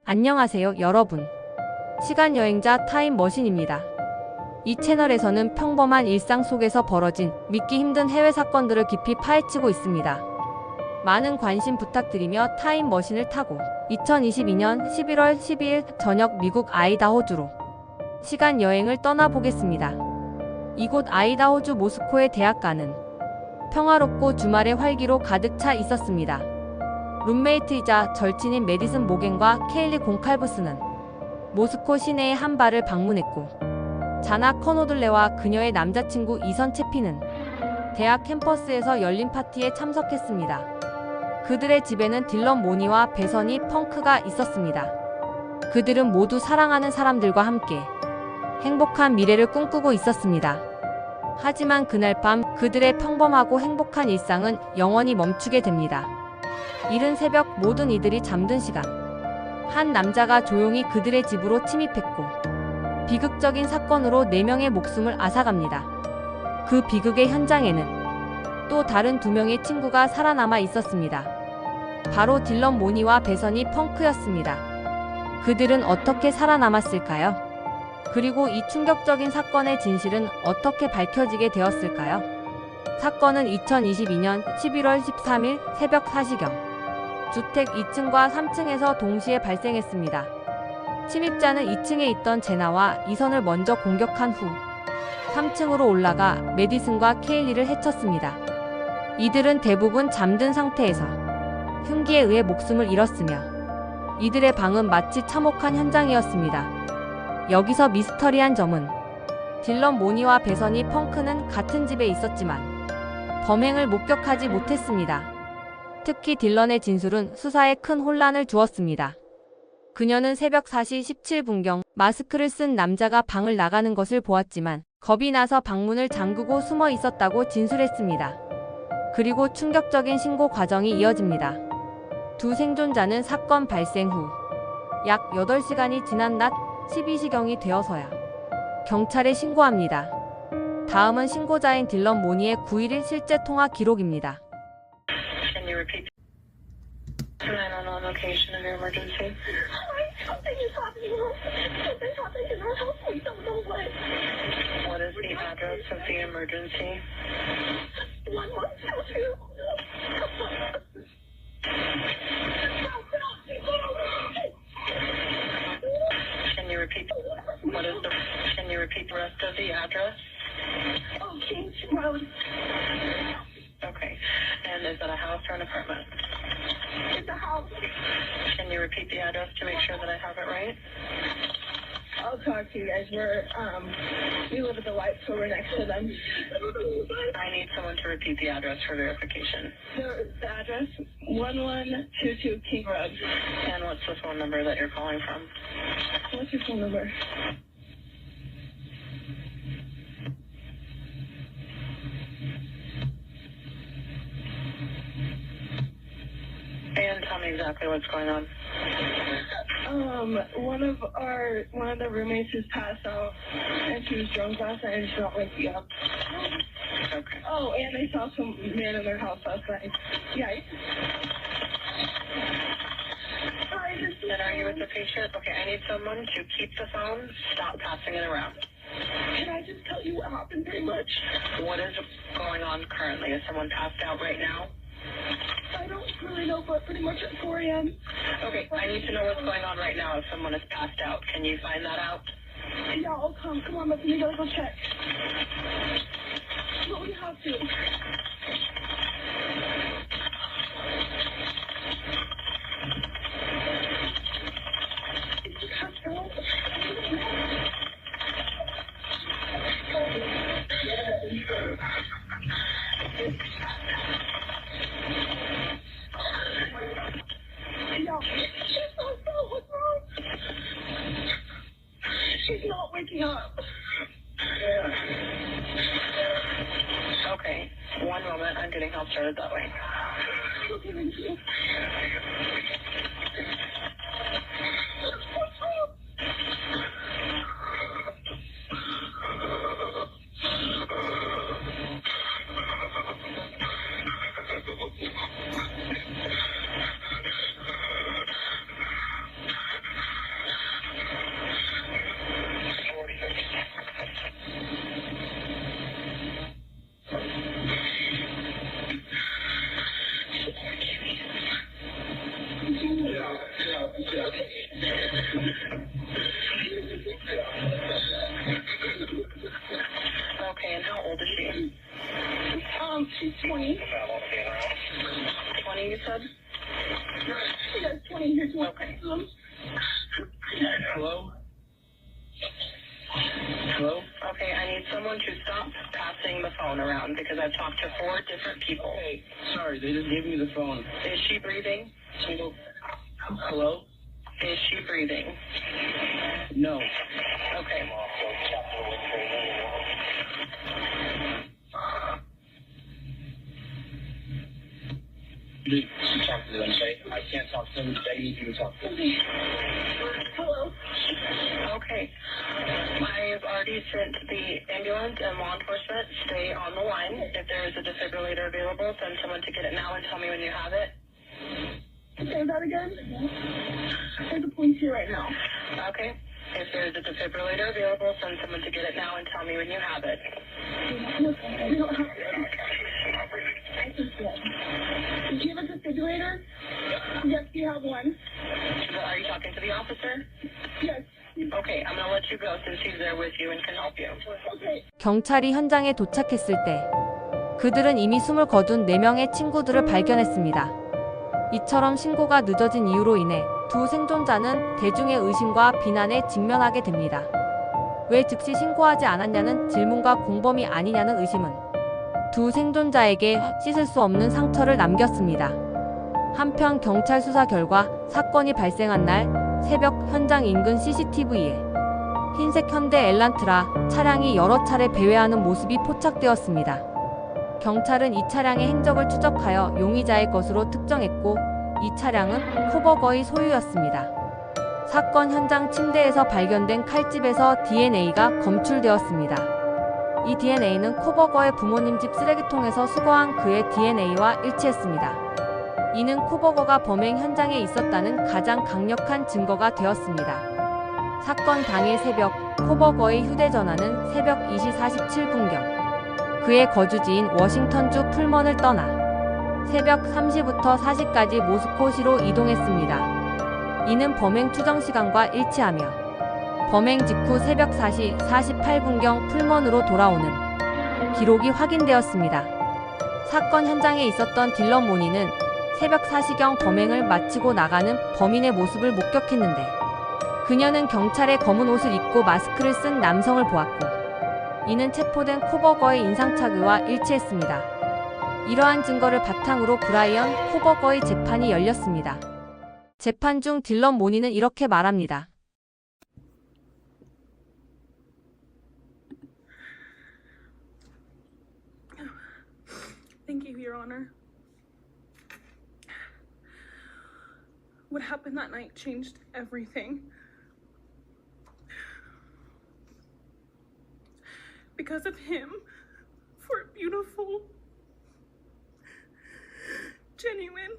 안녕하세요, 여러분. 시간여행자 타임머신입니다. 이 채널에서는 평범한 일상 속에서 벌어진 믿기 힘든 해외 사건들을 깊이 파헤치고 있습니다. 많은 관심 부탁드리며 타임머신을 타고 2022년 11월 12일 저녁 미국 아이다호주로 시간여행을 떠나보겠습니다. 이곳 아이다호주 모스코의 대학가는 평화롭고 주말의 활기로 가득 차 있었습니다. 룸메이트이자 절친인 메디슨 모겐과 케일리 곤칼브스는 모스코 시내의 한 바를 방문했고, 자나 커노들레와 그녀의 남자친구 이선 채피는 대학 캠퍼스에서 열린 파티에 참석했습니다. 그들의 집에는 딜런 모니와 배선이 펑크가 있었습니다. 그들은 모두 사랑하는 사람들과 함께 행복한 미래를 꿈꾸고 있었습니다. 하지만 그날 밤 그들의 평범하고 행복한 일상은 영원히 멈추게 됩니다. 이른 새벽 모든 이들이 잠든 시간, 한 남자가 조용히 그들의 집으로 침입했고 비극적인 사건으로 4명의 목숨을 앗아갑니다. 그 비극의 현장에는 또 다른 2명의 친구가 살아남아 있었습니다. 바로 딜런 모니와 배선이 펑크였습니다. 그들은 어떻게 살아남았을까요? 그리고 이 충격적인 사건의 진실은 어떻게 밝혀지게 되었을까요? 사건은 2022년 11월 13일 새벽 4시경 주택 2층과 3층에서 동시에 발생했습니다. 침입자는 2층에 있던 제나와 이선을 먼저 공격한 후 3층으로 올라가 메디슨과 케일리를 해쳤습니다. 이들은 대부분 잠든 상태에서 흉기에 의해 목숨을 잃었으며 이들의 방은 마치 참혹한 현장이었습니다. 여기서 미스터리한 점은 딜런 모니와 배선이 펑크는 같은 집에 있었지만 범행을 목격하지 못했습니다. 특히 딜런의 진술은 수사에 큰 혼란을 주었습니다. 그녀는 새벽 4시 17분경 마스크를 쓴 남자가 방을 나가는 것을 보았지만 겁이 나서 방문을 잠그고 숨어 있었다고 진술했습니다. 그리고 충격적인 신고 과정이 이어집니다. 두 생존자는 사건 발생 후 약 8시간이 지난 낮 12시경이 되어서야 경찰에 신고합니다. 다음은 신고자인 딜런 모니의 9.11 실제 통화 기록입니다. Can you repeat 911 location of your emergency? Something is happening. Something's happening in our house. We don't know what. What is the address of the emergency? 1122. Can you repeat Can you repeat the rest of the address? Oh, Kings Road. Okay. And is that a house or an apartment? It's a house. Can you repeat the address to make sure that I have it right? I'll talk to you guys. We live at the White, so we're next to them. I need someone to repeat the address for verification. The address, 1122 King Road. And what's the phone number that you're calling from? What's your phone number? And tell me exactly what's going on. One of the roommates has passed out, and she was drunk last night, and she's not waking up. Okay. Oh, and they saw some man in their house last night. Yeah. And are you with the patient? Okay, I need someone to keep the phone, stop passing it around. Can I just tell you what happened pretty much? What is going on currently? Is someone passed out right now? I don't really know, but pretty much at 4 a.m. Okay, I need to know what's going on right now if someone is passed out. Can you find that out? Yeah, I'll come. Come on, but we gotta go check. But we have to. She's not waking up. Okay, one moment. I'm getting help started that way. Okay, thank you. Okay, and how old is she? She's 20. 20, you said? Yes, 20. Here's one. Okay. Hello? Hello? Okay, I need someone to stop passing the phone around because I've talked to 4 different people. Hey, sorry, they just gave me the phone. Is she breathing? Hello? Is she breathing? No. Okay. Dude, you talk to them, okay? I can't talk to them. They need you to talk to them. Hello. Okay. I've already sent the ambulance and law enforcement. Stay on the line. If there is a defibrillator available, send someone to get it now and tell me when you have it. Say that again. There's a police here right now. Okay. If there's a defibrillator available, send someone to get it now and tell me when you have it. We don't have it. I think yes. Do you have a defibrillator? Yes, we have one. Are you talking to the officer? Yes. Okay, I'm gonna let you go since he's there with you and can help you. Okay. 경찰이 현장에 도착했을 때 그들은 이미 숨을 거둔 4명의 친구들을 발견했습니다. 이처럼 신고가 늦어진 이유로 인해 두 생존자는 대중의 의심과 비난에 직면하게 됩니다. 왜 즉시 신고하지 않았냐는 질문과 공범이 아니냐는 의심은 두 생존자에게 씻을 수 없는 상처를 남겼습니다. 한편 경찰 수사 결과 사건이 발생한 날 새벽 현장 인근 CCTV에 흰색 현대 엘란트라 차량이 여러 차례 배회하는 모습이 포착되었습니다. 경찰은 이 차량의 행적을 추적하여 용의자의 것으로 특정했고 이 차량은 쿠버거의 소유였습니다. 사건 현장 침대에서 발견된 칼집에서 DNA가 검출되었습니다. 이 DNA는 쿠버거의 부모님 집 쓰레기통에서 수거한 그의 DNA와 일치했습니다. 이는 쿠버거가 범행 현장에 있었다는 가장 강력한 증거가 되었습니다. 사건 당일 새벽 쿠버거의 휴대전화는 새벽 2시 47분경 그의 거주지인 워싱턴주 풀먼을 떠나 새벽 3시부터 4시까지 모스코시로 이동했습니다. 이는 범행 추정 시간과 일치하며 범행 직후 새벽 4시 48분경 풀먼으로 돌아오는 기록이 확인되었습니다. 사건 현장에 있었던 딜런 모니는 새벽 4시경 범행을 마치고 나가는 범인의 모습을 목격했는데 그녀는 경찰의 검은 옷을 입고 마스크를 쓴 남성을 보았고 이는 체포된 쿠버거의 인상착의와 일치했습니다. 이러한 증거를 바탕으로 브라이언 쿠버거의 재판이 열렸습니다. 재판 중 딜런 모니는 이렇게 말합니다. Thank you, Your Honor. What happened that night changed everything. Because of him, 4 beautiful, genuine,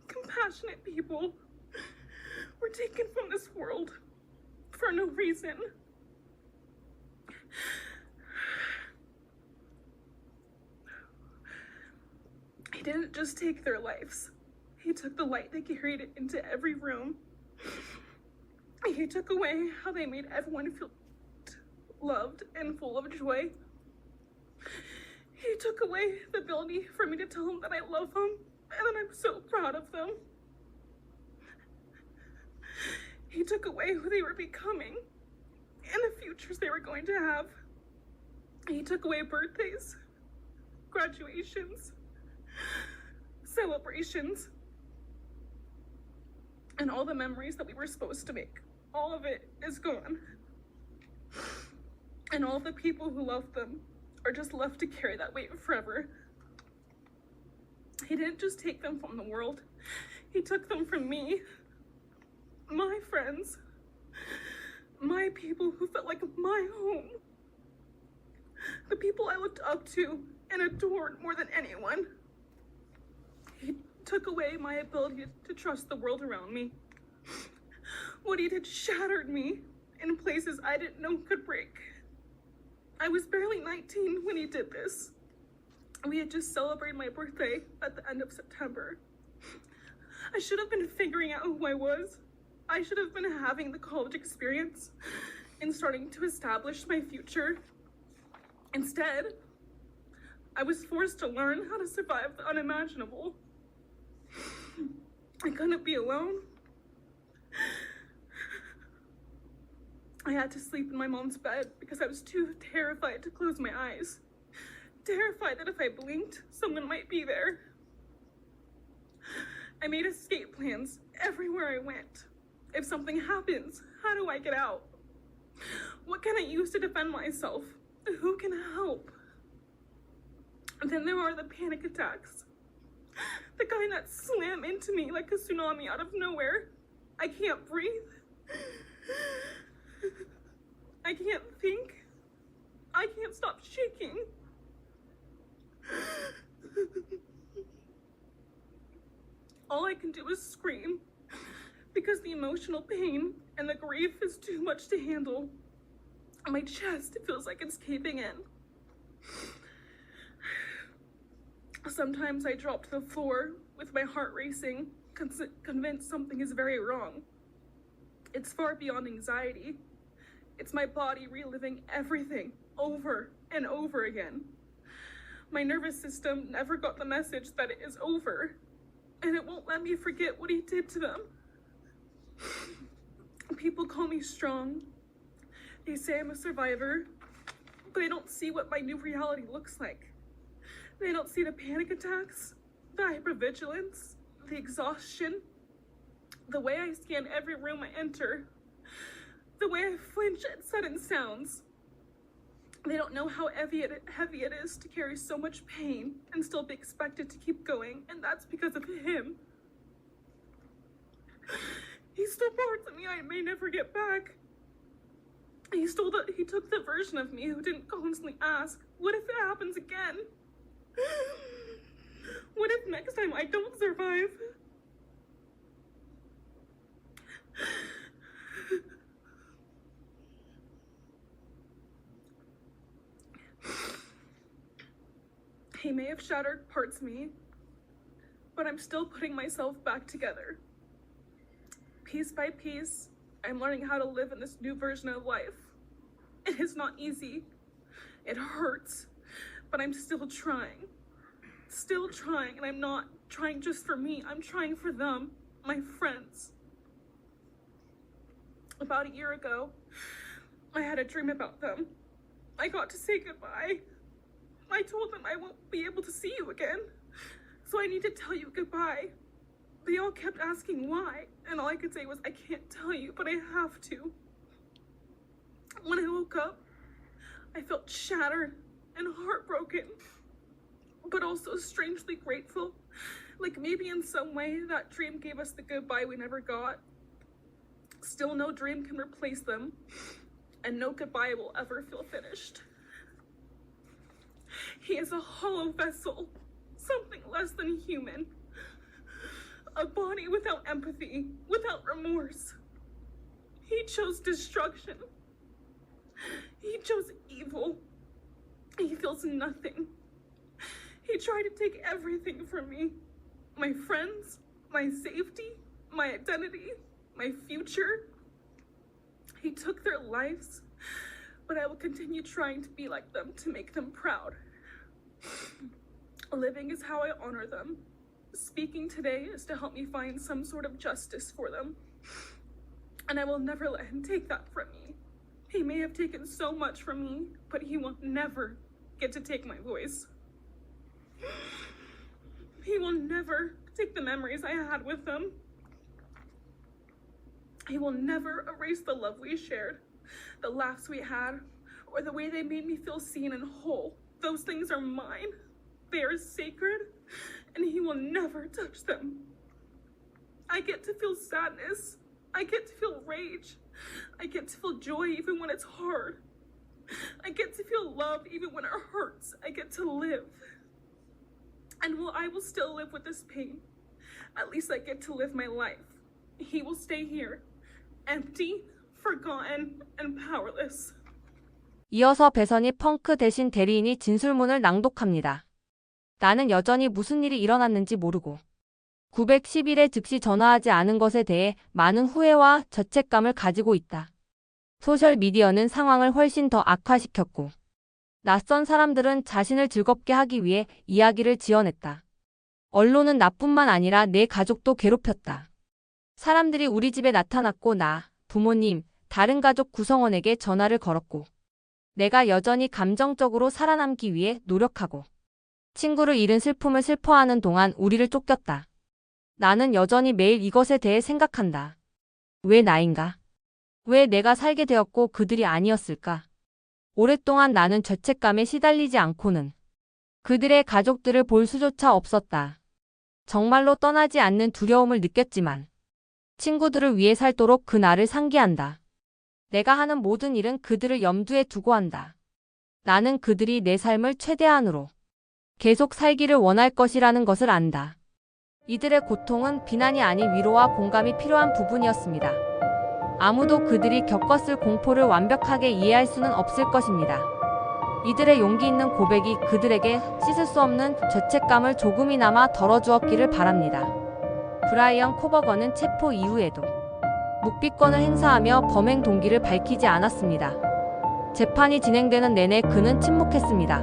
compassionate people were taken from this world for no reason. He didn't just take their lives. He took the light they carried into every room. He took away how they made everyone feel loved and full of joy. He took away the ability for me to tell them that I love them and that I'm so proud of them. He took away who they were becoming and the futures they were going to have. He took away birthdays, graduations, celebrations, and all the memories that we were supposed to make. All of it is gone. And all the people who loved them are just left to carry that weight forever. He didn't just take them from the world. He took them from me, my friends, my people who felt like my home, the people I looked up to and adored more than anyone. He took away my ability to trust the world around me. What he did shattered me in places I didn't know could break. I was barely 19 when he did this. We had just celebrated my birthday at the end of September. I should have been figuring out who I was. I should have been having the college experience and starting to establish my future. Instead, I was forced to learn how to survive the unimaginable. I couldn't be alone. I had to sleep in my mom's bed because I was too terrified to close my eyes. Terrified that if I blinked, someone might be there. I made escape plans everywhere I went. If something happens, how do I get out? What can I use to defend myself? Who can help? And then there are the panic attacks. The kind that slam into me like a tsunami out of nowhere. I can't breathe. I can't think. I can't stop shaking. All I can do is scream because the emotional pain and the grief is too much to handle. My chest feels like it's caving in. Sometimes I drop to the floor with my heart racing, convinced something is very wrong. It's far beyond anxiety. It's my body reliving everything over and over again. My nervous system never got the message that it is over, and it won't let me forget what he did to them. People call me strong. They say I'm a survivor, but they don't see what my new reality looks like. They don't see the panic attacks, the hypervigilance, the exhaustion, the way I scan every room I enter, the way I flinch at sudden sounds. They don't know how heavy it is to carry so much pain and still be expected to keep going, and that's because of him. He stole parts of me I may never get back. He took the version of me who didn't constantly ask, what if it happens again? What if next time I don't survive? He may have shattered parts of me, but I'm still putting myself back together. Piece by piece, I'm learning how to live in this new version of life. It is not easy. It hurts, but I'm still trying. Still trying, and I'm not trying just for me. I'm trying for them, my friends. About a year ago, I had a dream about them. I got to say goodbye. I told them I won't be able to see you again, so I need to tell you goodbye. They all kept asking why, and all I could say was, I can't tell you, but I have to. When I woke up, I felt shattered and heartbroken, but also strangely grateful. Like maybe in some way that dream gave us the goodbye we never got. Still, no dream can replace them, and no goodbye will ever feel finished. He is a hollow vessel, something less than human. A body without empathy, without remorse. He chose destruction. He chose evil. He feels nothing. He tried to take everything from me. My friends, my safety, my identity, my future. He took their lives, but I will continue trying to be like them, to make them proud. Living is how I honor them. Speaking today is to help me find some sort of justice for them. And I will never let him take that from me. He may have taken so much from me, but he will never get to take my voice. He will never take the memories I had with them. He will never erase the love we shared, the laughs we had, or the way they made me feel seen and whole. Those things are mine. They are sacred, and he will never touch them. I get to feel sadness. I get to feel rage. I get to feel joy even when it's hard. I get to feel love even when it hurts. I get to live. And while I will still live with this pain, at least I get to live my life. He will stay here, empty, forgotten, and powerless. 이어서 배선이 펑크 대신 대리인이 진술문을 낭독합니다. 나는 여전히 무슨 일이 일어났는지 모르고 911에 즉시 전화하지 않은 것에 대해 많은 후회와 죄책감을 가지고 있다. 소셜미디어는 상황을 훨씬 더 악화시켰고, 낯선 사람들은 자신을 즐겁게 하기 위해 이야기를 지어냈다. 언론은 나뿐만 아니라 내 가족도 괴롭혔다. 사람들이 우리 집에 나타났고 나, 부모님, 다른 가족 구성원에게 전화를 걸었고, 내가 여전히 감정적으로 살아남기 위해 노력하고, 친구를 잃은 슬픔을 슬퍼하는 동안 우리를 쫓겼다. 나는 여전히 매일 이것에 대해 생각한다. 왜 나인가? 왜 내가 살게 되었고 그들이 아니었을까? 오랫동안 나는 죄책감에 시달리지 않고는 그들의 가족들을 볼 수조차 없었다. 정말로 떠나지 않는 두려움을 느꼈지만 친구들을 위해 살도록 그 날을 상기한다. 내가 하는 모든 일은 그들을 염두에 두고 한다. 나는 그들이 내 삶을 최대한으로 계속 살기를 원할 것이라는 것을 안다. 이들의 고통은 비난이 아닌 위로와 공감이 필요한 부분이었습니다. 아무도 그들이 겪었을 공포를 완벽하게 이해할 수는 없을 것입니다. 이들의 용기 있는 고백이 그들에게 씻을 수 없는 죄책감을 조금이나마 덜어주었기를 바랍니다. 브라이언 코버건은 체포 이후에도 묵비권을 행사하며 범행 동기를 밝히지 않았습니다. 재판이 진행되는 내내 그는 침묵했습니다.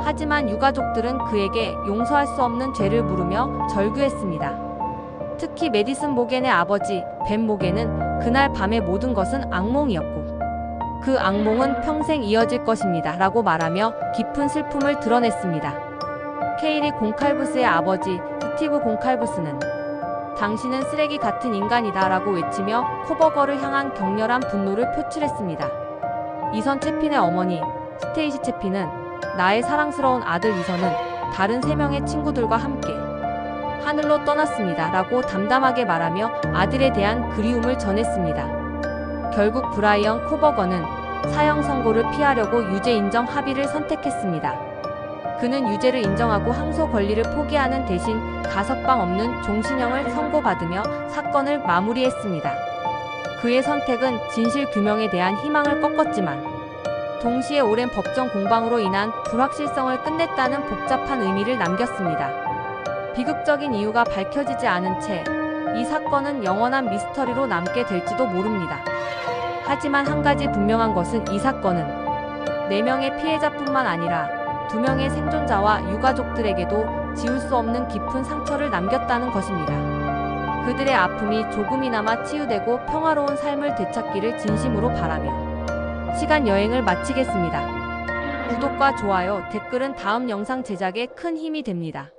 하지만 유가족들은 그에게 용서할 수 없는 죄를 물으며 절규했습니다. 특히 메디슨 모겐의 아버지, 벤 모겐은 그날 밤의 모든 것은 악몽이었고 그 악몽은 평생 이어질 것입니다 라고 말하며 깊은 슬픔을 드러냈습니다. 케이리 곤칼브스의 아버지, 스티브 곤칼브스는 당신은 쓰레기 같은 인간이다 라고 외치며 코버거를 향한 격렬한 분노를 표출했습니다. 이선 채핀의 어머니, 스테이시 채핀은 나의 사랑스러운 아들 이선은 다른 3명의 친구들과 함께 하늘로 떠났습니다 라고 담담하게 말하며 아들에 대한 그리움을 전했습니다. 결국 브라이언 코버건은 사형 선고를 피하려고 유죄 인정 합의를 선택했습니다. 그는 유죄를 인정하고 항소 권리를 포기하는 대신 가석방 없는 종신형을 선고받으며 사건을 마무리했습니다. 그의 선택은 진실 규명에 대한 희망을 꺾었지만 동시에 오랜 법정 공방으로 인한 불확실성을 끝냈다는 복잡한 의미를 남겼습니다. 비극적인 이유가 밝혀지지 않은 채 이 사건은 영원한 미스터리로 남게 될지도 모릅니다. 하지만 한 가지 분명한 것은 이 사건은 4명의 피해자뿐만 아니라 2명의 생존자와 유가족들에게도 지울 수 없는 깊은 상처를 남겼다는 것입니다. 그들의 아픔이 조금이나마 치유되고 평화로운 삶을 되찾기를 진심으로 바라며 시간 여행을 마치겠습니다. 구독과 좋아요, 댓글은 다음 영상 제작에 큰 힘이 됩니다.